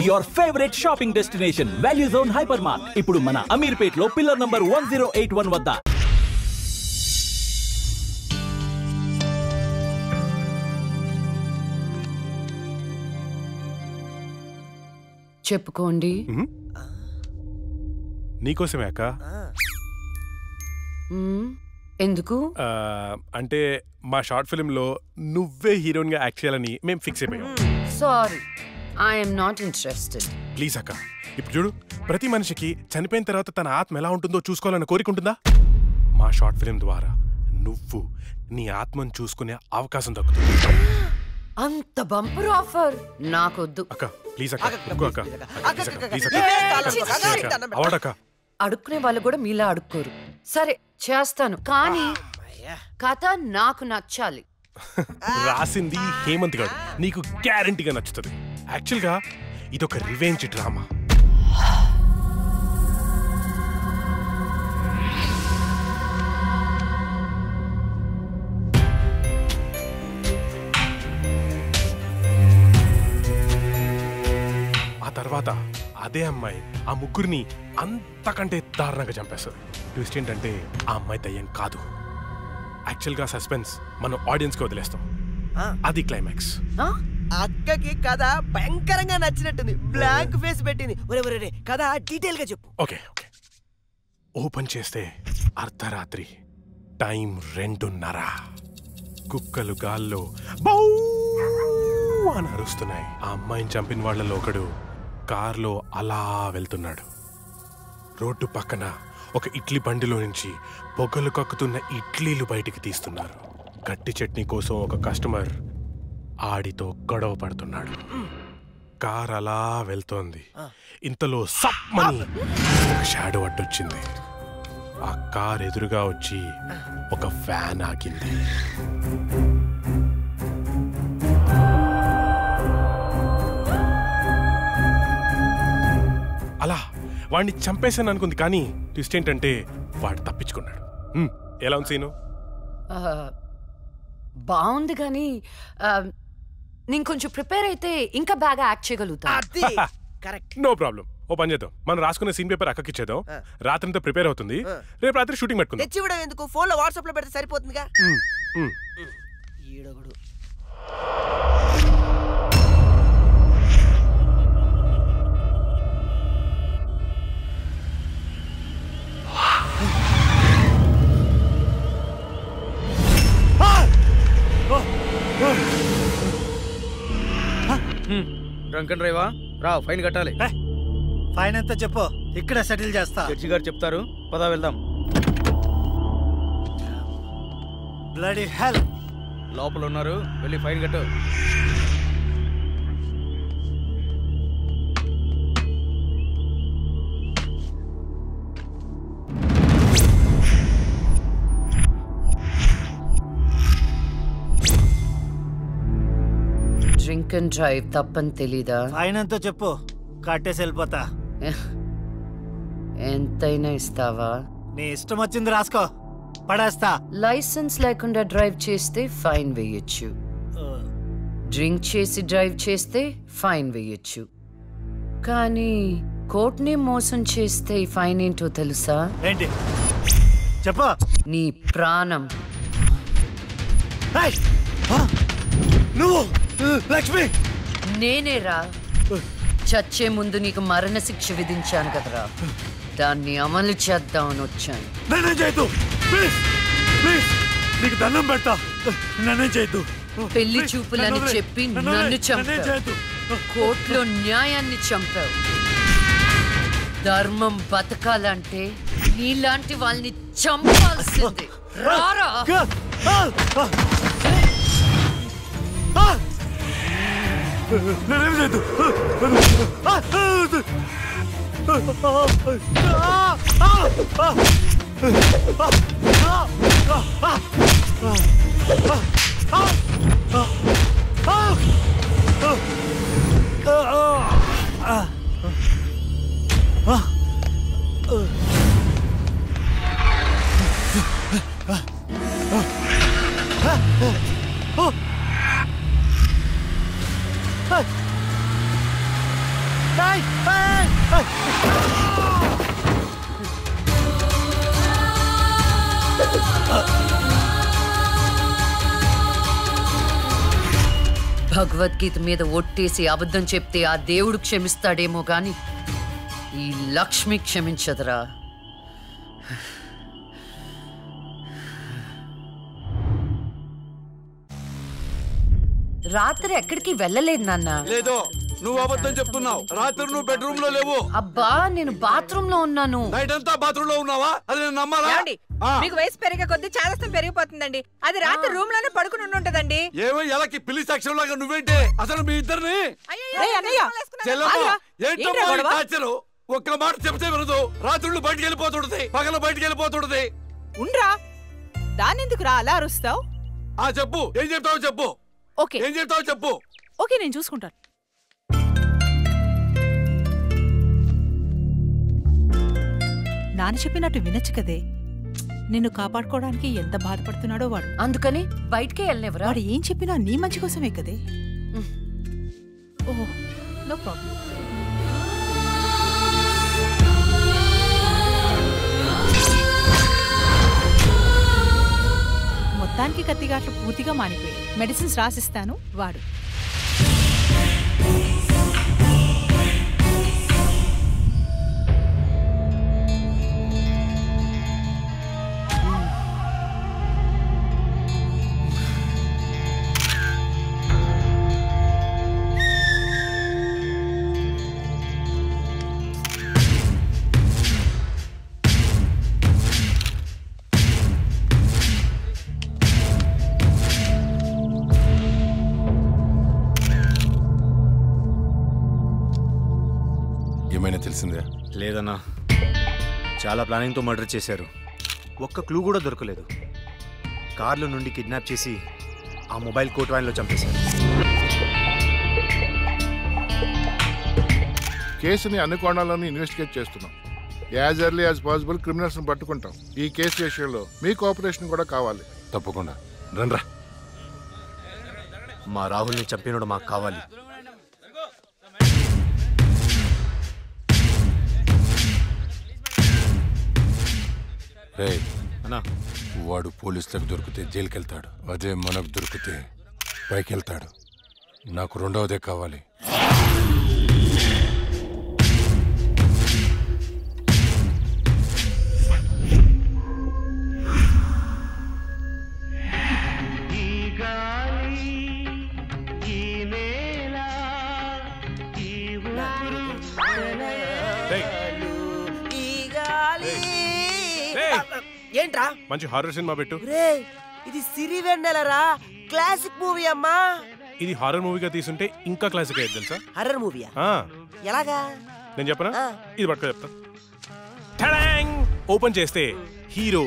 your favorite shopping destination, Value Zone Hypermart. ఇప్పుడు మన అమీర్పేట్లో pillar number 1081 వద్ద. చెప్పుకోండి. నీకోసమే అక్క. ఎందుకు? అంటే మా షార్ట్ ఫిల్మ్ లో నువ్వే హీరోయిన్ గా యాక్ట్ చేయాలని మేము ఫిక్స్ అయిపోయాం. Sorry, I'm not interested. Please అక్క, ఇప్పుడు చూడు, ప్రతి మనిషికి చనిపోయిన తర్వాత తన ఆత్మ ఎలా ఉంటుందో చూసుకోవాలన్న కోరిక ఉంటుందా? మా షార్ట్ ఫిల్మ్ ద్వారా నువ్వు నీ ఆత్మను చూసుకునే అవకాశం దక్కుతుంది. అంత బంపర్ ఆఫర్ నాకొద్దు. అక్క ప్లీజ్ అక్క, అవార్డ్ అక్క. అడుక్కునే వాళ్ళు కూడా మీలా అడుక్కోరు. సరే చేస్తాను, కానీ కథ నాకు నచ్చాలి. రాసింది హేమంత్ గారు, నీకు గ్యారంటీగా నచ్చుతుంది. యాక్చువల్ గా ఇదొక రివెంజ్ డ్రామా. ఆ తర్వాత అదే అమ్మాయి ఆ ముగ్గురిని అంతకంటే దారుణంగా చంపేస్తుంది. ట్విస్ట్ ఏంటంటే ఆ అమ్మాయి దయ్యం కాదు. యాక్చువల్ గా సస్పెన్స్ మనం ఆడియన్స్ కి వదిలేస్తాం. అది క్లైమాక్స్. అక్కకి కథ భయంకరంగా నచ్చినట్టుంది. బ్లాంక్ ఫేస్ పెట్టింది. ఒరే కథ డీటెయిల్ గా చెప్పు. ఓకే ఓపెన్ చేస్తే అర్ధరాత్రి, టైం 2:30. కుక్కలు గాల్లో బౌ అని అరుస్తున్నాయి. ఆ అమ్మాయిని చంపిన వాళ్ళలో ఒకడు కార్లో అలా వెళ్తున్నాడు. రోడ్డు పక్కన ఒక ఇడ్లీ బండిలో నుంచి పొగలు కక్కుతున్న ఇడ్లీలు బయటికి తీస్తున్నారు. గట్టి చట్నీ కోసం ఒక కస్టమర్ ఆడితో గొడవ పడుతున్నాడు. కార్ అలా వెళ్తోంది. ఇంతలో సప్పని ఒక షాడో అడ్డొచ్చింది. ఆ కార్ ఎదురుగా వచ్చి ఒక ఫ్యాన్ ఆగింది. అలా వాడిని చంపేశాను అనుకుంది, కానీ ట్విస్ట్ ఏంటంటే వాడు తప్పించుకున్నాడు. ఎలా ఉంది సీను? బాగుంది, కానీ నేను కొంచెం ప్రిపేర్ అయితే ఇంకా బాగా యాక్ట్ చేయగలుగుతా. No problem. ఓ పని చేద్దాం, మనం రాసుకున్న సీన్ పేపర్ అక్కకి ఇచ్చేద్దాం. రాత్రంతా ప్రిపేర్ అవుతుంది. రేపు రాత్రి షూటింగ్ పెట్టుకుందాం. తెచ్చివ్వడం ఎందుకు, ఫోన్ లో వాట్సాప్ లో పెడితే సరిపోతుందిగా. ఈడొకడు. Drunk and డ్రైవా? రా, ఫైన్ కట్టాలి. ఫైన్ ఎంత చెప్పు, ఇక్కడ సెటిల్ చేస్తా. జడ్జి గారు చెప్తారు, పదా వెళ్దాం. బ్లడీ హెల్, లోపల ఉన్నారు, వెళ్ళి ఫైన్ కట్టు. డ్రింక్ అండ్ డ్రైవ్ తప్పని తెలీదా? ఫైన్ ఎంతో చెప్పు, కట్టేసి వెళ్ళిపోతా. ఎంతైనా ఇస్తావా? నీ ఇష్టం వచ్చింది రాసుకో, పడేస్తా. లైసెన్స్ లేకుండా డ్రైవ్ చేస్తే ఫైన్ వేయొచ్చు, డ్రింక్ చేసి డ్రైవ్ చేస్తే ఫైన్ వేయొచ్చు, కానీ కోర్టుని మోసం చేస్తే ఈ ఫైన్ ఏంటో తెలుసా? ఏంటి చెప్పు. నీ ప్రాణం. నువ్వు లక్ష్మి? నేనేరా, చచ్చే ముందు నీకు మరణ శిక్ష విధించాను కదరా, దాన్ని అమలు చేద్దామని వచ్చాను. నన్నేం చేయొద్దు ప్లీజ్, నీకు దండం పెడతా, నన్నేం చేయొద్దు. పెళ్లి చూపులని చెప్పి నన్ను చంపావు, కోర్టులో న్యాయాన్ని చంపావు. ధర్మం బతకాలంటే నీలాంటి వాళ్ళని చంపాల్సిందే. రారా. నన్నేం చేయొద్దు. భగవద్గీత మీద ఒట్టేసి అబద్ధం చెప్తే ఆ దేవుడు క్షమిస్తాడేమో గాని ఈ లక్ష్మి క్షమించదురా. రాత్రి ఎక్కడికి వెళ్ళలేదు నాన్న. లేదు, నువ్వు అబద్ధం చెప్తున్నావు. రాత్రి నువ్వు బెడ్రూమ్ లో లేవు. అబ్బా, నేను బాత్రూమ్ లో ఉన్నాను. నైట్ అంతా బాత్రూమ్ లో ఉన్నావా? అది నేను నమ్మాలా? మీకు వయసు పెరిగే కొద్ది చాదస్తం పెరిగిపోతుందండి. అది రాత్రి రూమ్ లోనే పడుకుని ఉంటదండి. ఏమో ఎలాకి పిల్లి సాక్ష్యం లాగా నువ్వేంటి? అసలు మీ ఇద్దరిని ఏంటో ఒక్క మాట చెప్తే వినదు. రాత్రుళ్ళు బయటికి వెళ్ళిపోతుంటది, పగల బయటికి వెళ్ళిపోతుంటది. ఉండ్రా, దాని ఎందుకు రా అలా అరుస్తావు? చెప్పు, ఏం చెప్తావు చెప్పు. ఓకే, ఏం చెప్తావు చెప్పు. ఓకే, నేను చూసుకుంటాను. నాన్న చెప్పినట్టు వినొచ్చు కదే. నిన్ను కాపాడుకోవడానికి ఎంత బాధపడుతున్నాడో వాడు. అందుకని బయటికే వెళ్ళనివ్వరా? వాడు ఏం చెప్పినా నీ మంచి కోసమే కదే. ఓహో, నో ప్రాబ్లం. మొత్తానికి కత్తిగాట్లు పూర్తిగా మానిపోయాయి. మెడిసిన్స్ రాసిస్తాను, వాడు. తెలిసిందే? లేదన్నా, చాలా ప్లానింగ్తో మర్డర్ చేశారు. ఒక్క క్లూ కూడా దొరకలేదు. కార్లో నుండి కిడ్నాప్ చేసి ఆ మొబైల్ కోట్ వ్యాన్లో చంపేశారు. కేసుని అన్ని కోణాలను ఇన్వెస్టిగేట్ చేస్తున్నాం. యాజ్ ఎర్లీ యాజ్ పాసిబుల్ క్రిమినల్స్ని పట్టుకుంటాం. ఈ కేసు విషయంలో మీ కోఆపరేషన్ కూడా కావాలి. తప్పకుండా రండ్రా. మా రాహుల్ని చంపినోడు మాకు కావాలి. అన్నా, వాడు పోలీసులకు దొరికితే జైలుకి వెళ్తాడు. అదే మనకు దొరికితే పైకి వెళ్తాడు. నాకు రెండవదే కావాలి. ఏంట్రా మంచి హారర్ సినిమా పెట్టు. ఇది సిరివెన్నెలరా, క్లాసిక్ మూవీ అమ్మా. ఇది హారర్ మూవీగా తీసుంటే ఇంకా క్లాసిక్ అయ్యేది తెలుసా? హారర్ మూవీయా? ఎలాగా? నేను చెప్పనా? ఇది పట్టుకో చెప్తా. ఓపెన్ చేస్తే హీరో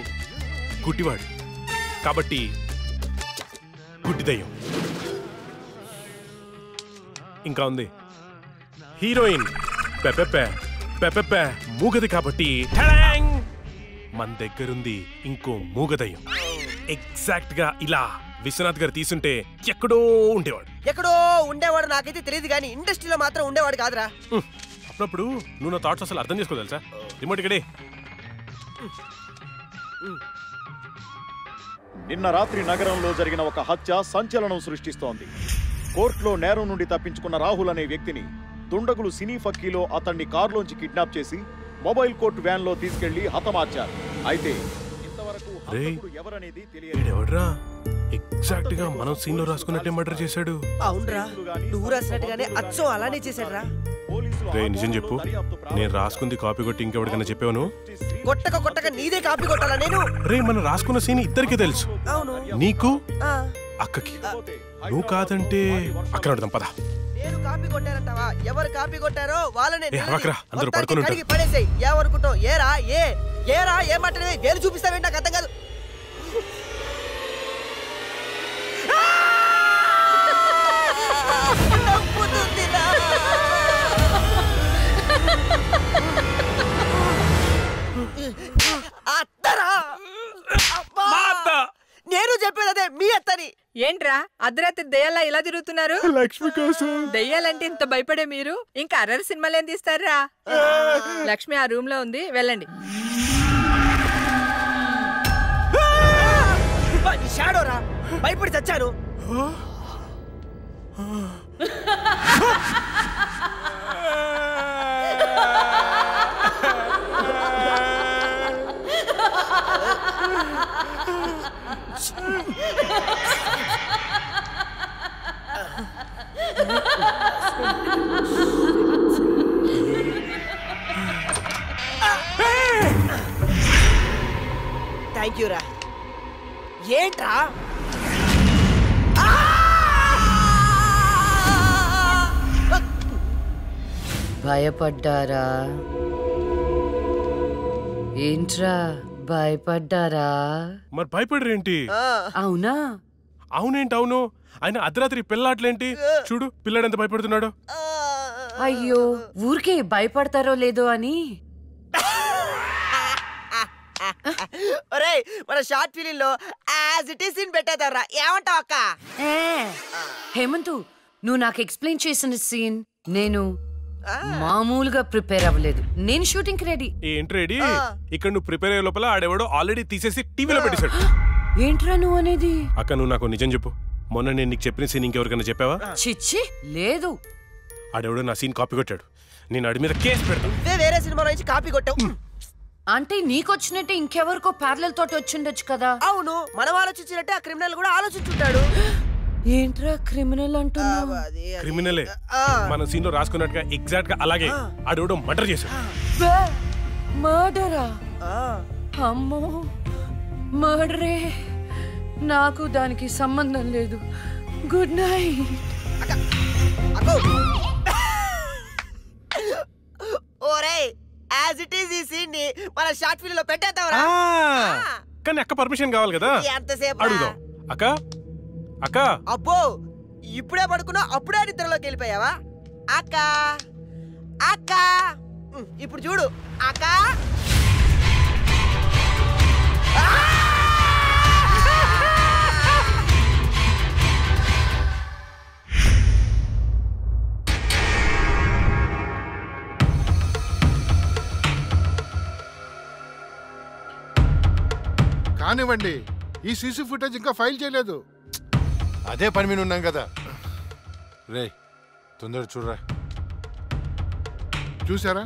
గుడ్డివాడు కాబట్టి గుడ్డి దయ్యం. ఇంకా ఉంది హీరోయిన్ మూగది కాబట్టి మన దగ్గరుంది ఇంకో మూగదయ్యం. ఎగ్జాక్ట్ గా ఇలా విశ్వనాథ్ గారు తీసుంటే ఎక్కడో ఉండేవాడు. నాకైతే తెలియదు కానీ ఇండస్ట్రీలో మాత్రం ఉండేవాడు కాదురా. అప్పుడప్పుడు నువ్వు నా థాట్స్ అసలు అర్థం చేసుకో తెలుసా? రిమోట్ ఇక్కడే. నిన్న రాత్రి నగరంలో జరిగిన ఒక హత్య సంచలనం సృష్టిస్తోంది. కోర్టులో నేరం నుండి తప్పించుకున్న రాహుల్ అనే వ్యక్తిని దుండగులు సినీ ఫక్కీలో అతన్ని కారులోంచి కిడ్నాప్ చేసి మొబైల్ కోర్టు వ్యాన్ లో తీసుకెళ్లి హతమార్చారు. అయితే ఇంతవరకు ఎవరనేది తెలియదు. ఎగ్జాక్ట్ గా మనం సీన్ లో రాసుకున్నట్టే మర్డర్ చేశాడు. అవునరా, నువ్వు రాసినట్టుగానే అచ్చం అలానే చేశాడురా. రే నిజం చెప్పు, నేను రాసుకుంది కాపీ కొట్టి ఇంకెవరికైనా చెప్పాను? కొట్టక నీదే కాపీ కొట్టాలా నేను? రే మనం రాసుకున్న సీన్ ఇద్దరికి తెలుసు. అవును, నీకు అక్కకి. నువ్వు కాదంటే అక్కడ పద. నేను కాపీ కొట్టారంటావా? ఎవరు కాపీ కొట్టారో వాళ్ళనే అందరూ పడుకొని పడేసాయి. ఏమనుకుంటావు? ఏరా ఏమంటే వేలు చూపిస్తావేంటి? నాకు అర్థం కాదు. నేను చెప్పేదే మీ అత్తని. ఏంట్రా అర్ధరాత్రి దెయ్యాలా ఇలా తిరుగుతున్నారు? లక్ష్మి కోసం. దెయ్యాలంటే ఇంత భయపడే మీరు ఇంకా అర్రర్ సినిమాలు ఏం తీస్తారా? లక్ష్మి ఆ రూమ్ లో ఉంది, వెళ్ళండి. షాడోరా, భయపడి చచ్చాను. థ్యాంక్ యూ రా. ఏంట్రా భయపడ్డారా? ఏంట్రా భయపడ్డారా? మరి భయపడరేంటి? అవునా? అవునేంటి అవును. ఆయన అర్ధరాత్రి పిల్లాట్లేంటి? చూడు పిల్లాడు ఎంత భయపడుతున్నాడు. అయ్యో, ఊరికే భయపడతారో లేదో అని. ఒరేయ్, మన షార్ట్ ఫిలిం లో యాజ్ ఇట్ ఈస్ సీన్ పెట్టేదారా, ఏమంటావు అక్క? హేమంతు, నువ్వు నాకు ఎక్స్ప్లెయిన్ చేసిన సీన్ నేను మామూలుగా ప్రిపేర్ అవ్వలేదు. నేను షూటింగ్ కి రెడీ. ఏంటి రెడీ? ఇక్కడ నువ్వు ప్రిపేర్ అయ్యే లోపల ఆడెవడో ఆల్రెడీ తీసేసి టీవీలో పెట్టేశాడు. ఏంట్రా నువ్వు అనేది? అక్క నువ్వు నాకు నిజం చెప్పు, మొన్న నేను నీకు చెప్పిన సీన్ ఇంకెవరికైనా చెప్పావా? చిచ్చి లేదు. ఆడెవడో నా సీన్ కాపీ కొట్టాడు. నేను ఆడి మీద కేసు పెడతాను. వేరే సినిమా నుంచి కాపీ కొట్టావు అంటే నీకొచ్చినట్టే ఇంకెవరికో ప్యారలల్ తోటి వచ్చిండొచ్చు కదా. అవును, మనం ఆలోచించినట్టే ఆ క్రిమినల్ కూడా ఆలోచించుంటాడు. ఏంట్రా క్రిమినల్ అంటున్నావు? క్రిమినలే మన సీన్ లో రాసుకున్నట్టుగా ఎగ్జాక్ట్ గా అలాగే ఆడెవడో మర్డర్ చేశాడు. మర్డరా? అమ్మో, మర్డరే. నాకు దానికి సంబంధం లేదు. Good night. ఓరేయ్, యాజ్ ఇట్ ఈస్ ఈ సీన్ ని మన షార్ట్ ఫిల్మ్ లో పెట్టేద్దాంరా. కానీ అక్క పర్మిషన్ కావాలి కదా. ఎంతసేపు అడుగుదాం. అక్క అక్క. అబ్బో, ఇప్పుడే పడుకున్నా అప్పుడే నిద్రలోకి వెళ్ళిపోయావా? అక్క అక్క, ఇప్పుడు చూడు అక్క. కానివ్వండి, ఈ సీసీ ఫుటేజ్ ఇంకా ఫైల్ చేయలేదు. అదే పని మీద ఉన్నాం కదా. రే తొందర చూడరా. చూసారా,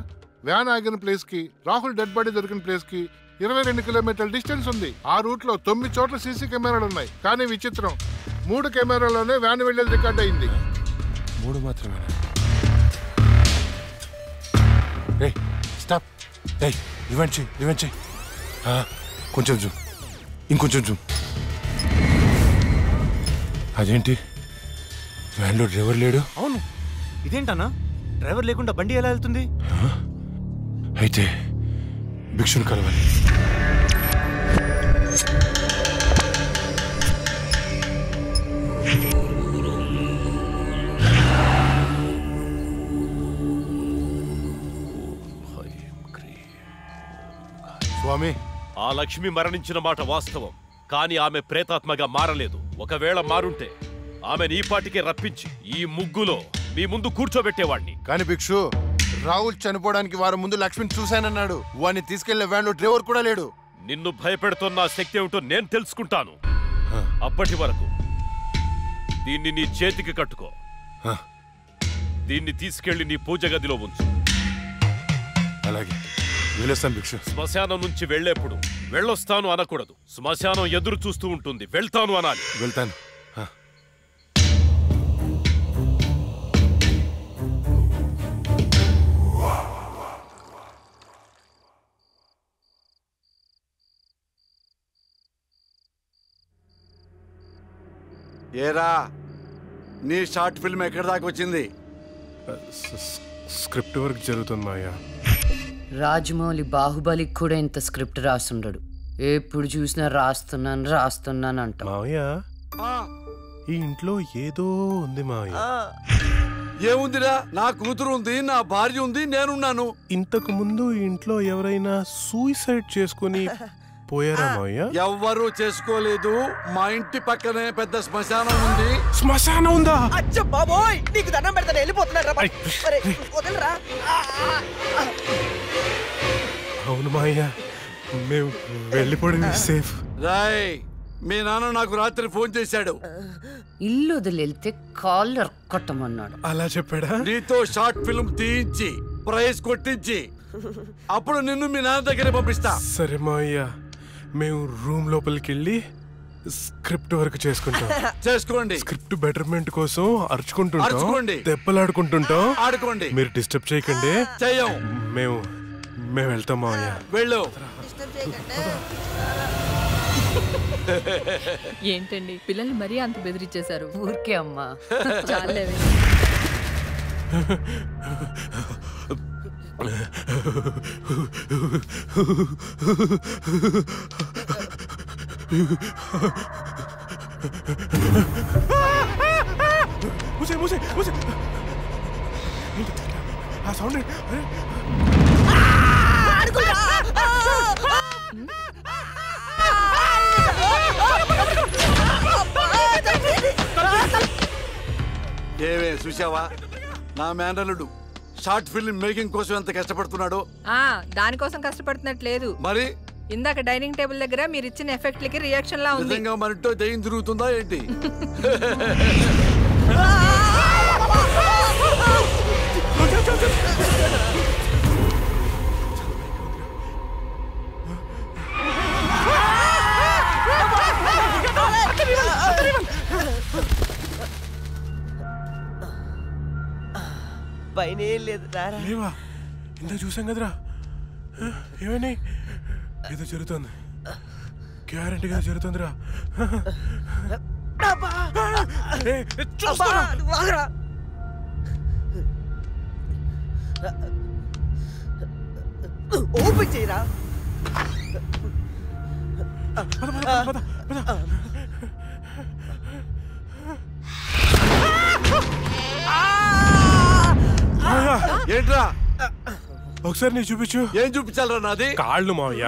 వ్యాన్ ఆగిన ప్లేస్ కి రాహుల్ డెడ్ బాడీ దొరికిన ప్లేస్ కి 22 కిలోమీటర్ల డిస్టెన్స్ ఉంది. ఆ రూట్ లో 9 చోట్ల సీసీ కెమెరాలు ఉన్నాయి. కానీ విచిత్రం, 3 కెమెరాలోనే వ్యాన్ వెళ్ళేది రికార్డ్ అయింది. 3 మాత్రమే. స్టాప్. రివెంజ్ కొంచెం జూమ్, ఇంకొంచెం జూమ్. అదేంటి వ్యాన్లో డ్రైవర్ లేడు? అవును, ఇదేంటన్నా డ్రైవర్ లేకుండా బండి ఎలా వెళ్తుంది? అయితే భిక్షుని కలవాలి. స్వామి, ఆ లక్ష్మి మరణించిన మాట వాస్తవం, కానీ ఆమె ప్రేతాత్మగా మారలేదు. ఒకవేళ మారుంటే ఆమె నీ పాటికే రప్పించి ఈ ముగ్గులో మీ ముందు కూర్చోబెట్టేవాడిని. కానీ భిక్షు, రాహుల్ చనిపోవడానికి వారం ముందు లక్ష్మిని చూశానన్నాడు. వాడిని తీసుకెళ్లే వ్యాన్లో డ్రైవర్ కూడా లేడు. నిన్ను భయపెడుతున్న శక్తి ఏమిటో నేను తెలుసుకుంటాను. అప్పటి వరకు దీన్ని నీ చేతికి కట్టుకో. దీన్ని తీసుకెళ్లి నీ పూజ గదిలో ఉంచు. అలాగే వెళ్ళొస్తాను భిక్షు. శ్మశానం నుంచి వెళ్లేప్పుడు వెళ్ళొస్తాను అనకూడదు. శ్మశానం ఎదురు చూస్తూ ఉంటుంది, వెళ్తాను అనాలి. వెళ్తాను. ఏరా, నీ షార్ట్ ఫిల్మ్ ఎక్కడి దాకా వచ్చింది? స్క్రిప్ట్ వర్క్ జరుగుతుంది మాయా. రాజమౌళి బాహుబలికి కూడా ఇంత స్క్రిప్ట్ రాస్తుండడు. ఎప్పుడు చూసినా రాస్తున్నాను అంట. మావయ్య, ఈ ఇంట్లో ఏదో ఉంది మావయ్య. ఏముందిరా, నా కూతురు ఉంది, నా భార్య ఉంది, నేనున్నాను. ఇంతకు ముందు ఈ ఇంట్లో ఎవరైనా సూసైడ్ చేసుకుని పోయారా మావయ్య? ఎవ్వరూ చేసుకోలేదు. మా ఇంటి పక్కనే పెద్ద శ్మశానం ఉంది. శ్మశానం ఉందా? అచ్చ బాబోయ్, నీకు దండం పెడతాను, వెళ్ళిపోతున్నాడు రా. వదలరా. అవును మావయ్య, మేము వెళ్ళిపోవడం సేఫ్. రాయ్, మీ నాన్న నాకు రాత్రి ఫోన్ చేశాడు. ఇల్లు వదిలేళ్తే కాళ్ళు కొట్టమన్నాడు. అలా చెప్పాడా? నీతో షార్ట్ ఫిల్మ్ తీయించి ప్రైజ్ కొట్టించి అప్పుడు నిన్ను మీ నాన్న దగ్గర పంపిస్తా. సరే మావయ్య, మేము రూమ్ లోపలికి వెళ్ళి స్క్రిప్ట్ వర్క్ చేసుకుంటాం. చేసుకోండి. స్క్రిప్ట్ బెటర్మెంట్ కోసం అరుచుకుంటుంటాం, అరుచుకోండి. దెబ్బలాడుకుంటుంటాం. ఆడుకోండి. మీరు డిస్టర్బ్ చేయకండి. చెయ్యం. మేము వెళ్తాం మావయ్య. వెళ్ళు. ఏంటండి పిల్లల్ని మరీ అంత బెదిరించేశారు? ఊరికే అమ్మా. చాలేవే. ఆ సౌండ్ ఏవే చూసావా, నా మేనల్లుడు షార్ట్ ఫిల్మ్ మేకింగ్ కోసం ఎంత కష్టపడుతున్నాడో. దానికోసం కష్టపడుతున్నట్లేదు. మరి ఇందాక డైనింగ్ టేబుల్ దగ్గర మీరు ఇచ్చిన ఎఫెక్ట్లకి రియాక్షన్ లా ఉంది. నిజంగా మరింటో దయ్యం తిరుగుతుందా ఏంటి? పైన ఏం లేదు. లేవా? ఇంత చూసాం కదరా. ఏమని? ఏదో జరుగుతుంది, గ్యారెంటీగా జరుగుతుందిరా. ఓపెన్ చేయరా. ఏంట్రా? ఒకసారి నీ చూపించు. ఏం చూపించాలరా? నాది కాళ్ళు మావయ్య.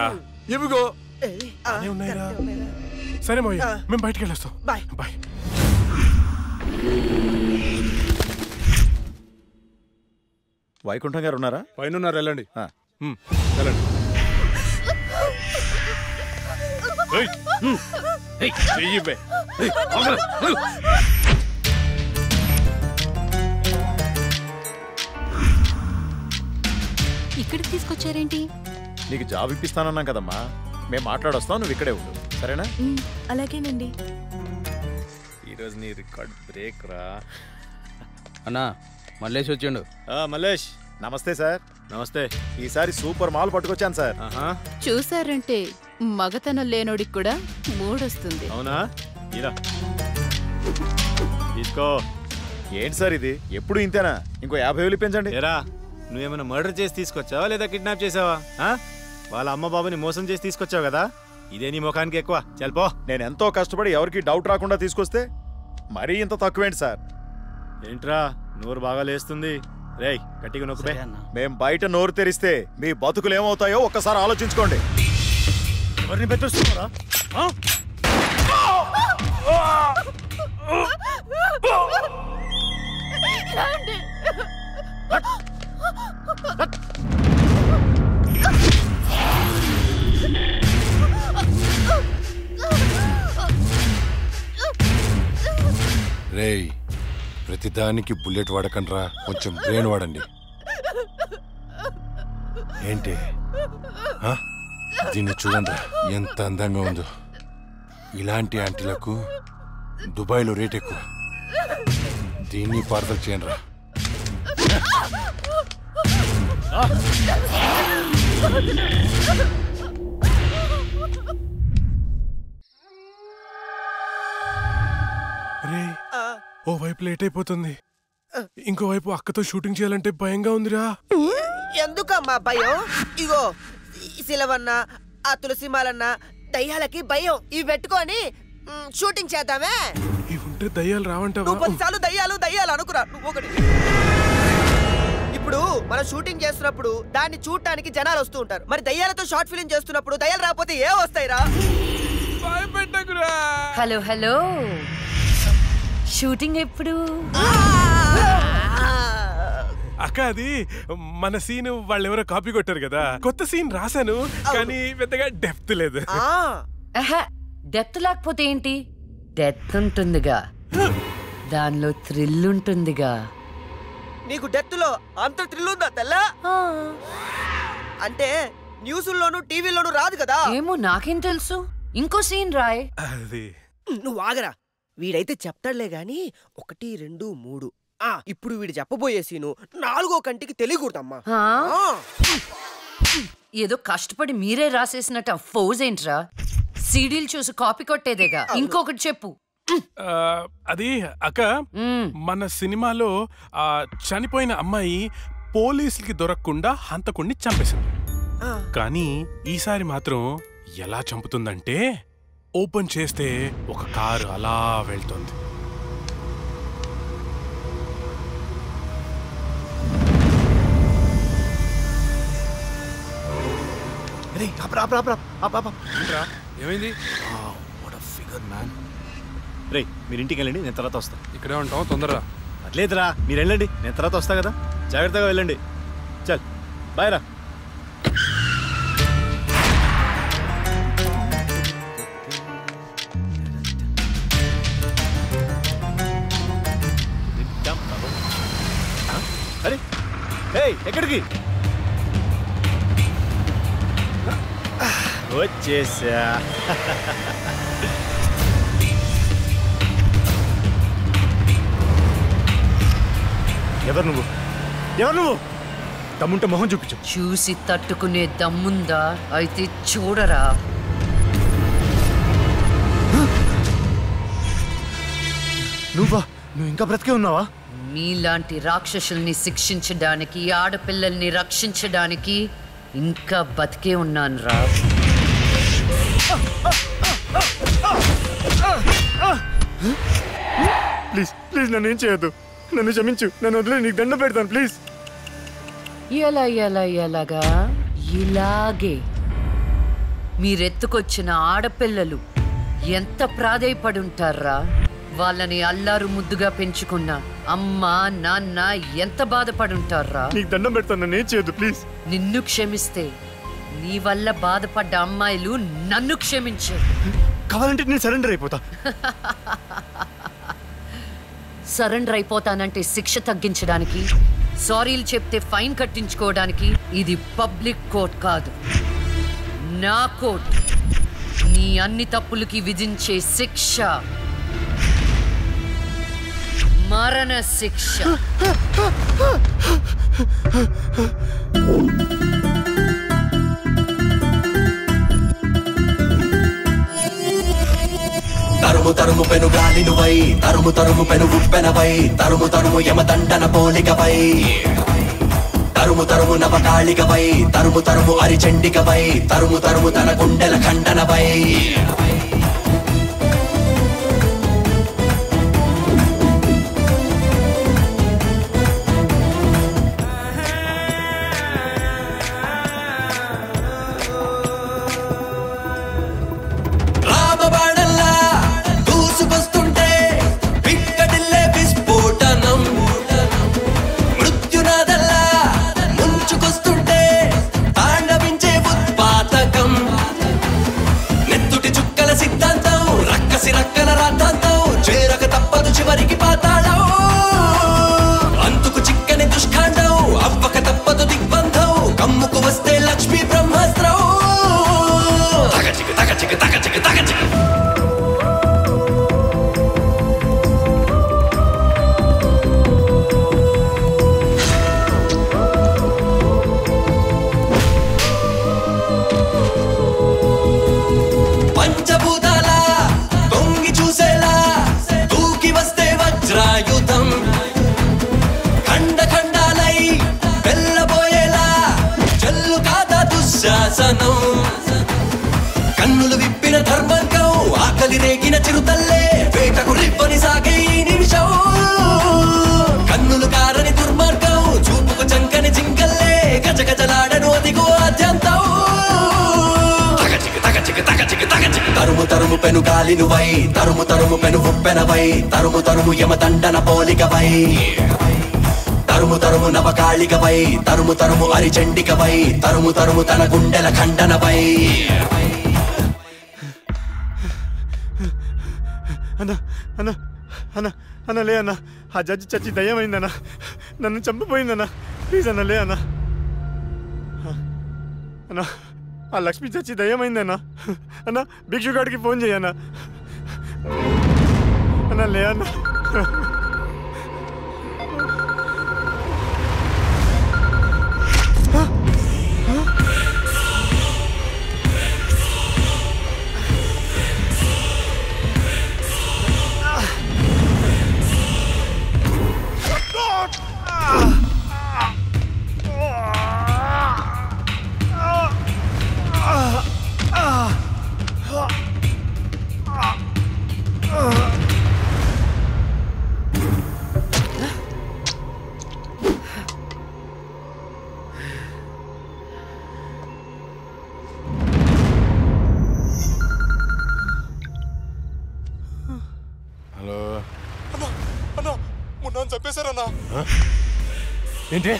ఇవిగో ఉన్నాయిరా. సరే మావయ్య, మేము బయటికి వెళ్ళొస్తాం. Bye bye. వైకుంఠం గారు ఉన్నారా? పైన ఉన్నారు, వెళ్ళండి. వెళ్ళండి. ఇక్కడికి తీసుకొచ్చారేంటి? నీకు జాబ్ ఇప్పిస్తానన్నాం కదమ్మా, మేము మాట్లాడొస్తాం, నువ్వు ఇక్కడే ఉండు, సరేనా? అలాగేనండి. ఈరోజు నీ రికార్డ్ బ్రేక్ రా. అన్నా మల్లేష్ వచ్చిండు. మల్లేష్ నమస్తే సార్. నమస్తే. ఈసారి సూపర్ మాల్ పట్టుకొచ్చాను సార్. చూసారంటే మగతనం లేనోడికి కూడా మూడొస్తుంది. అవునా? ఇలా తీసుకో. ఏంటి సార్ ఇది, ఎప్పుడు ఇంతేనా? ఇంకో 50,000 పెంచండి. ఏరా, నువ్వేమైనా మర్డర్ చేసి తీసుకొచ్చావా లేదా కిడ్నాప్ చేసావా? వాళ్ళ అమ్మ బాబుని మోసం చేసి తీసుకొచ్చావు కదా, ఇదే నీ ముఖానికి ఎక్కువ. చల్పో. నేను ఎంతో కష్టపడి ఎవరికి డౌట్ రాకుండా తీసుకొస్తే మరీ ఇంత తక్కువేంటి సార్? ఏంట్రా నోరు బాగా లేస్తుంది? రేయ్ గట్టిగా నొక్కుపే. మేం బయట నోరు తెరిస్తే మీ బతుకులు ఏమవుతాయో ఒక్కసారి ఆలోచించుకోండి. ఎవరిని బెదిరిస్తున్నారా? రేయ్, ప్రతిదానికి బుల్లెట్ వాడకండ్రా, కొంచెం బ్రెయిన్ వాడండి. ఏంటి దీన్ని చూడండి, ఎంత అందంగా ఉందో. ఇలాంటి యాంటీలకు దుబాయ్లో రేట్ ఎక్కువ. దీన్ని పార్సల్ చేయండిరా. రే, ఓ వైపు లేట్ అయిపోతుంది, ఇంకోవైపు అక్కతో షూటింగ్ చేయాలంటే భయంగా ఉందిరా. ఎందుకమ్మా భయం? ఇగో శిలవన్న, ఆ తులసిమాలన్న దయ్యాలకి భయం. ఇవి పెట్టుకొని షూటింగ్ చేద్దామే. ఇవి ఉంటే దయ్యాలు రావంటావా? నువ్వు 10 సార్లు దయ్యాలు దయ్యాలు అనుకురా. నువ్వు ఒకటి ఇప్పుడు మనం షూటింగ్ చేస్తున్నప్పుడు దాన్ని చూడటానికి జనాలు వస్తూ ఉంటారు. మరి దయ్యాలతో షార్ట్ ఫిల్మ్ చేస్తున్నప్పుడు దయ్యాలు రాకపోతే ఏ వస్తాయిరా? హలో హలో, షూటింగ్ ఎప్పుడు? అక్క అది మన సీన్ వాళ్ళు ఎవరో కాపీ కొట్టారు కదా, కొత్త సీన్ రాశాను కానీ పెద్దగా డెప్త్ లేదు. డెప్త్ లేకపోతే ఏంటి, డెత్ ఉంటుందిగా, దానిలో థ్రిల్ ఉంటుందిగా. నీకు డెత్ లో అంత థ్రిల్ ఉందా తెల్లా? అంటే న్యూస్లోను టీవీలోను రాదు కదా. ఏమో నాకేం తెలుసు, ఇంకో సీన్ రాయ్. నువ్వు ఆగరా, వీడైతే చెప్తాడులే గాని 1 2 3. ఇప్పుడు వీడు చెప్పబోయే సీను 4వ కంటికి తెలియకూడదమ్మా. ఏదో కష్టపడి మీరే రాసేసినట్టు ఫోజ్ ఏంట్రా, సీడీలు చూసి కాపీ కొట్టేదేగా. ఇంకొకటి చెప్పు. అది అక్క, మన సినిమాలో చనిపోయిన అమ్మాయి పోలీసులకి దొరకకుండా హంతకుణ్ణి చంపేసింది. కానీ ఈసారి మాత్రం ఎలా చంపుతుందంటే, ఓపెన్ చేస్తే ఒక కారు అలా వెళ్తుంది. ఏమైంది? రే మీరు ఇంటికి వెళ్ళండి, నేను తర్వాత వస్తా. ఇక్కడే ఉంటాం, తొందరరా. అట్లేదురా, మీరు వెళ్ళండి, నేను తర్వాత వస్తా కదా. జాగ్రత్తగా వెళ్ళండి. చల్ బాయ్ రా. అరే ఎక్కడికి వచ్చేసా? ఎవరు నువ్వు? ఎవరు నువ్వు? దమ్ముంటే మొహం చూపించు. చూసి తట్టుకునే దమ్ముందా? అయితే చూడరా. నువ్వు ఇంకా బ్రతికే ఉన్నావా? మీలాంటి రాక్షసుల్ని శిక్షించడానికి, ఆడపిల్లల్ని రక్షించడానికి ఇంకా బతికే ఉన్నాను రా. ప్లీజ్ ప్లీజ్ నన్ను ఏం చేయొద్దు, నన్ను క్షమించు, నన్ను వదిలే, నీకు దండం పెడతాను ప్లీజ్. ఎలాగా? ఇలాగే మీరెత్తుకొచ్చిన ఆడపిల్లలు ఎంత ప్రాధేయపడుంటారా. వాళ్ళని అల్లారు ముద్దుగా పెంచుకున్న అమ్మ నాన్న ఎంత బాధపడుంటారా. నీకు దండం పెడతాను, నన్ను ఏం చేయొద్దు ప్లీజ్. నిన్ను క్షమిస్తే నీ వల్ల బాధపడ్డ అమ్మాయిలు నన్ను క్షమించారు. కావాలంటే నేను సరెండర్ అయిపోతా. సరెండర్ అయిపోతానంటే శిక్ష తగ్గించడానికి, సారీలు చెప్తే ఫైన్ కట్టించుకోవడానికి. ఇది పబ్లిక్ కోర్ట్ కాదు, నా కోర్ట్. నీ అన్ని తప్పులకి విధించే శిక్ష మరణ శిక్ష. తరుము తరుము పెను గాలి నువ్వై, తరుము తరుము పెను ఉప్పెనవై, తరుము తరుము యమదండన పోలికవై, తరుము తరుము నవకాళికవై, తరుము తరుము అరిచండికవై, తరుము తరుము తన గుండెల ఖండనవై. కన్నులు విప్పిన ధర్మంగం, ఆకలి రేగిన చిరుతల్లే, వేటకు రివ్వని సాగే ఈ నిమిషం. కన్నులు కారని దుర్మార్గం, చూపుకు చంక తరుము పెను గాలి నువ్వై తరుము తరుము పెను ఉప్పెనవై తరుము తరుము యమదండన పోలికవై తరుము తరుము నవకాళికవై తరుము తరుము అరిచండికవై తరుము తరుము తన గుండెల ఖండనవై. అన్న అన్న అన్న అన్న లే అన్న, ఆ జడ్జి చచ్చి దయ్యమైందన్న, నన్ను చంపిపోయిందన్న, ప్లీజ్ అన్న లే అన్న. అన్న ఆ లక్ష్మి చచ్చి దయ్యమైందన్న, అన్న భిక్షుగాడికి ఫోన్ చేయన్న అన్న లే అన్న. చంపేశారన్నా. ఏంటి?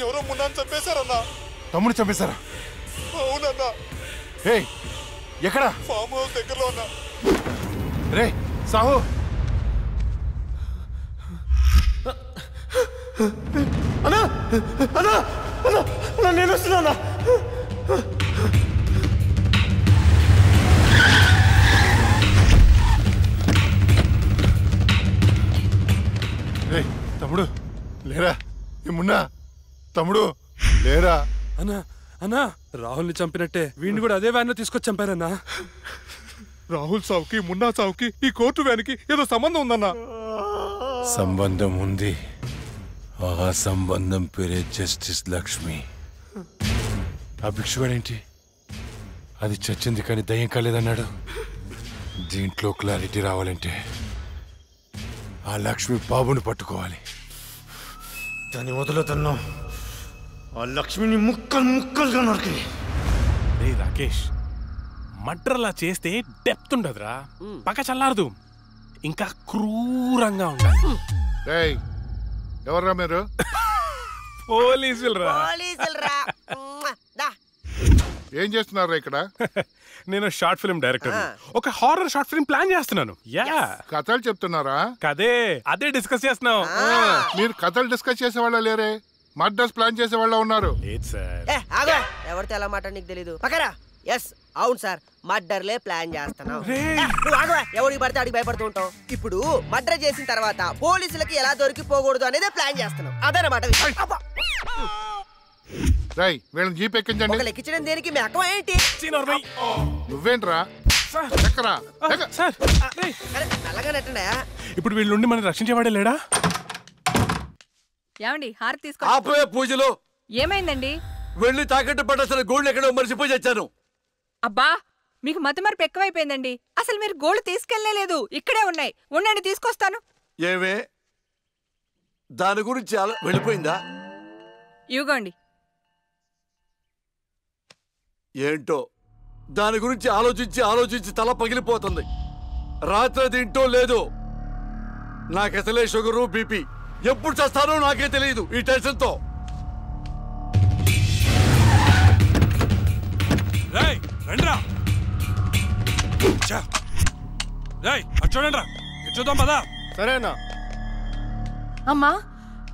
ఎవరో మున్నాను చంపేశారన్నా. తమ్ముడు చంపేశారా? అవునన్నా. ఏయ్ ఎక్కడ? ఫామ్ హౌస్ దగ్గరలో ఉన్నా. రే సాహు, అన్నా అన్నా అన్నా అన్నా నేను వస్తున్నా. తమ్ముడు లేరా? మున్నా తమ్ముడు లేరా? అన్నా అన్నా రాహుల్ని చంపినట్టే వీడిని కూడా అదే వ్యాన్ లో తీసుకొచ్చి చంపారన్నా. రాహుల్ సావుకి మున్నా సావుకి ఈ కోర్టు వ్యాన్కి ఏదో సంబంధం ఉందన్నా. సంబంధం ఉంది. ఆ సంబంధం పేరే జస్టిస్ లక్ష్మి. ఆ భిక్షుగాడేంటి అది చచ్చింది కానీ దయ్యం కాలేదన్నాడు. దీంట్లో క్లారిటీ రావాలంటే ఆ లక్ష్మి బాబుని పట్టుకోవాలి. దాన్ని వదులుతున్నా. ఆ లక్ష్మిని ముక్కలు ముక్కలుగా నరికి. రే రాకేష్, మర్డర్లా చేస్తే డెప్త్ ఉండదురా, పక్క చల్లారదు, ఇంకా క్రూరంగా ఉండాలి. ఎవర్రా మీరు? పోలీసులరా. ఏం చేస్తున్నారా ఇక్కడ? నేను షార్ట్ ఫిల్మ్ డైరెక్టర్, ఒక హారర్ షార్ట్ ఫిల్మ్ ప్లాన్ చేస్తున్నాను. కథలు చెప్తున్నారా? కదే అదే డిస్కస్ చేస్తున్నాం. మీరు కథలు డిస్కస్ చేసే వాళ్ళ లేరే, మర్డర్స్ ప్లాన్ చేసే వాళ్ళ ఉన్నారు. ఎవరితో ఎలా మాట నీకు తెలీదు. పక్కరా. ఎస్ అవును సార్, మర్డర్లే ప్లాన్ చేస్తున్నాం. ఎవరికి పడితే అడిగి భయపడుతూ ఉంటాం. ఇప్పుడు మర్డర్ చేసిన తర్వాత పోలీసులకి ఎలా దొరికిపోకూడదు అనేది ప్లాన్ చేస్తున్నాం. అదనమాట. రై వీళ్ళని జీప్ ఎక్కించండి. ఎక్కించడం దేనికి? మెక్కం ఏంటి? నువ్వేంట్రా? ఇప్పుడు వీళ్ళ నుండి మనం రక్షించేవాడే లేడా? ఏమండి హారతి తీసుకో. ఆపే పూజలు. ఏమైందండి? వెళ్ళి తాకట్టు పట్టాల్సిన గోల్డ్ ఎక్కడో మర్చిపోయి వచ్చాను. అబ్బా మీకు మతిమరుపు ఎక్కువైపోయిందండి. అసలు మీరు గోల్డ్ తీసుకెళ్లేదు, ఇక్కడే ఉన్నాయి. ఉండండి తీసుకొస్తాను. ఏమే దాని గురించి వెళ్ళిపోయిందా? ఇవ్వండి. ఏంటో దాని గురించి ఆలోచించి ఆలోచించి తల పగిలిపోతుంది. రాత్రి తింటో లేదు. నాకు అసలే షుగరు బీపీ. ఎప్పుడు చేస్తానో నాకే తెలియదు ఈ టెన్షన్తో. చూద్దాం పదా. సరేనా? అమ్మా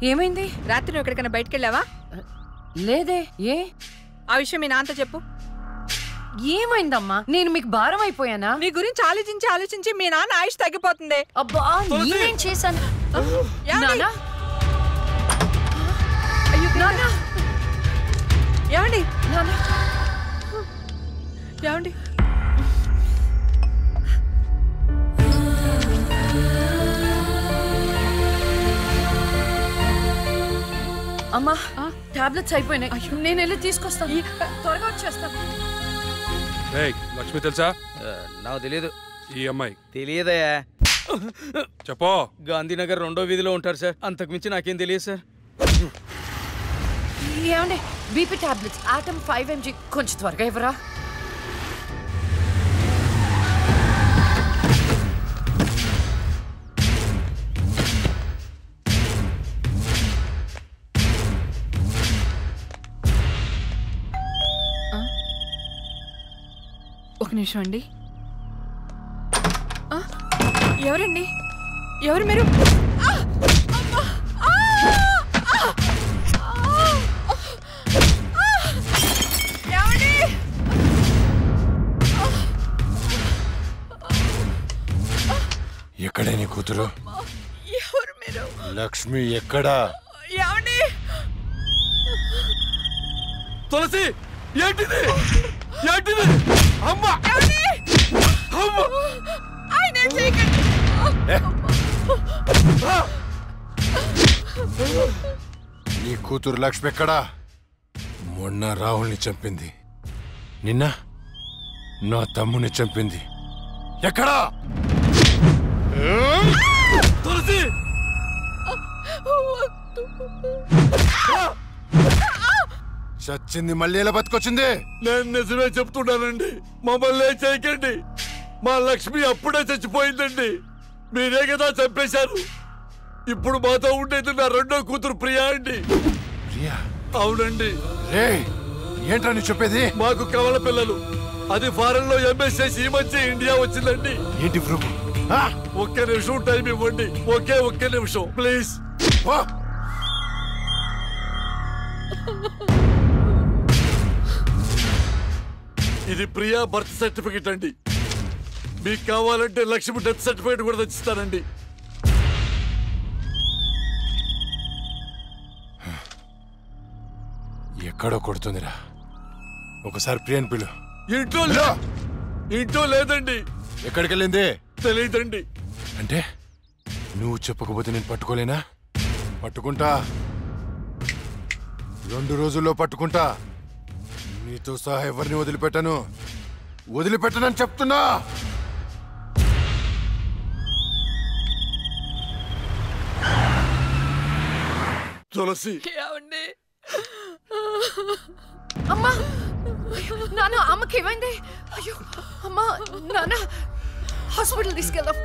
ఏమైంది? రాత్రి నువ్వు ఎక్కడికైనా బయటకు వెళ్ళావా? లేదే. ఏ? ఆ విషయం మీ నాన్నతో చెప్పు. ఏమైందమ్మా? నేను మీకు భారం అయిపోయానా? నీ గురించి ఆలోచించి ఆలోచించి మీ నాన్న ఆయుష్ తగ్గిపోతుంది. అబ్బా నేనేం చేశాను? ఏమండి? ఏమండి? అమ్మా టాబ్లెట్స్ అయిపోయినాయి. నేను వెళ్ళి తీసుకొస్తాను. త్వరగా వచ్చేస్తాను. లక్ష్మి తెలుసా? నాకు తెలియదు. ఈ అమ్మాయి తెలియదయా? చెప్పో. గాంధీనగర్ 2వ వీధిలో ఉంటారు సార్. అంతకుమించి నాకేం తెలియదు సార్. ఏమండి బీపీ టాబ్లెట్స్ ఆటమ్ 5 mg కొంచెం త్వరగా ఇవ్వరా? ఒక నిమిషం అండి. ఎవరండి? ఎవరు మీరు? ఎక్కడే నీ కూతురు? ఎవరు మీరు? లక్ష్మి ఎక్కడా? ఏమండి? తులసి ఏంటిది? ఏంటిది? అమ్మా! అమ్మా! ఆయన చేయకండి. నీ కూతురు లక్ష్మి ఎక్కడా? మొన్న రాహుల్ని చంపింది, నిన్న నా తమ్ముని చంపింది. ఎక్కడా? తులసి! చచ్చింది మళ్ళీ ఎలా బతికొచ్చింది? నేను నిజమే చెప్తున్నానండి, మమ్మల్ని ఏం చేయకండి. మా లక్ష్మి అప్పుడే చచ్చిపోయిందండి. మీరే కదా చంపేశారు. ఇప్పుడు మాతో ఉండేది నా రెండో కూతురు ప్రియా అండి. ప్రియా? అవునండి. ఏంట్రా నీ చెప్పేది? మాకు కవల పిల్లలు. అది ఫారెన్ లో ఎంఎస్ చేసి ఈ మధ్య ఇండియా వచ్చిందండి. ఏంటి ప్రూఫ్? ఒక్క నిమిషం టైం ఇవ్వండి. ఒక్క నిమిషం ప్లీజ్. ఇది ప్రియా బర్త్ సర్టిఫికెట్ అండి. మీకు కావాలంటే లక్ష్మి డెత్ సర్టిఫికెట్ కూడా తెచ్చిస్తానండి. ఎక్కడో కొడుతుందిరా. ఒకసారి ప్రియన్ పిలు. ఇంట్లో లేదండి. ఎక్కడికి వెళ్ళింది? తెలియదండి. అంటే నువ్వు చెప్పకపోతే నేను పట్టుకోలేనా? పట్టుకుంటా, 2 రోజుల్లో పట్టుకుంటా. నీతో సహా ఎవరిని వదిలిపెట్టనని చెప్తున్నా. తులసి! అమ్మా! నాన్న, అమ్మకి ఏమైంది? అయ్యో అమ్మా, నాన్న హాస్పిటల్ తీసుకెళ్దాం.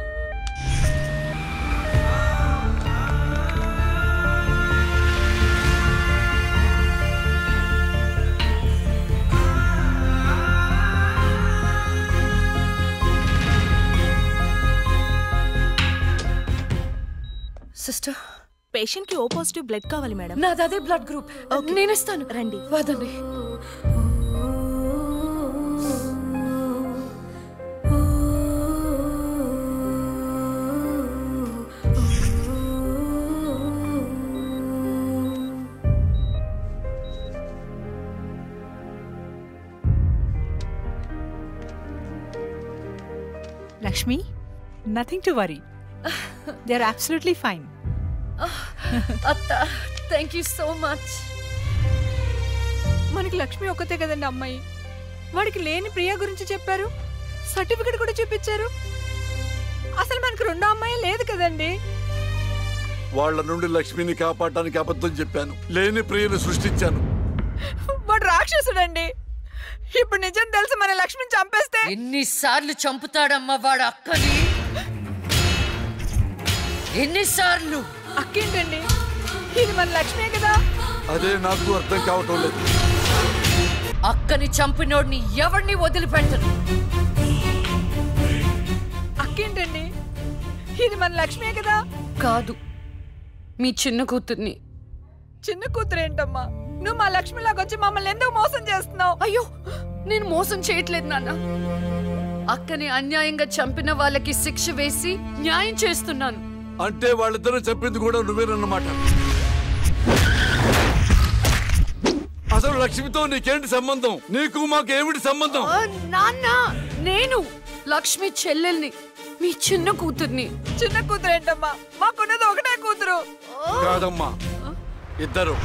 సిస్టర్, పేషెంట్ కి ఓ పాజిటివ్ బ్లడ్ కావాలి మేడం. నాది అదే బ్లడ్ గ్రూప్. నేను ఇస్తాను, రండి. వదండి. Lakshmi, nothing to worry. They're absolutely fine. అత్తా, థ్యాంక్ యూ సో మచ్. మనకి లక్ష్మి ఒక్కతే కదండి అమ్మాయి. వాడికి లేని ప్రియా గురించి చెప్పారు, సర్టిఫికెట్ కూడా చూపించారు. అసలు మనకి రెండో అమ్మాయి లేదు కదండి. వాళ్ళ నుండి లక్ష్మిని కాపాడటానికి అబద్ధం చెప్పాను, లేని ప్రియను సృష్టించాను. వాడు రాక్షసుడండి. ఇప్పుడు నిజం తెలిసి మన లక్ష్మిని చంపేస్తే ఎన్నిసార్లు చంపుతాడమ్మా వాడు అక్కని? ఎన్నిసార్లు? అక్కేంటండి, ఇది మన లక్ష్మే కదా. అదే నాకు అర్థం కావటం లేదు. అక్కని చంపినోడిని ఎవరిని వదిలిపెట్టను. అక్కేంటండి, ఇది మన లక్ష్మే కదా. కాదు, మీ చిన్న కూతుర్ని. చిన్న కూతురు ఏంటమ్మా? నువ్వు మా లక్ష్మిలాగా వచ్చి మమ్మల్ని ఎందుకు మోసం చేస్తున్నావు? అయ్యో, నేను మోసం చేయట్లేదు నాన్న. అక్కని అన్యాయంగా చంపిన వాళ్ళకి శిక్ష వేసి న్యాయం చేస్తున్నాను. అంటే వాళ్ళిద్దరూ చెప్పింది కూడా నువ్వేనన్నమాట. అసలు లక్ష్మితో నీకేంటి సంబంధం? నీకు మాకు ఏమిటి సంబంధం? నాన్న, నేను లక్ష్మి చెల్లెల్ని, మీ చిన్న కూతుర్ని. చిన్న కూతురు ఏంటమ్మా? మాకున్నది ఒకటే కూతురు. కాదమ్మా, ఇద్దరు.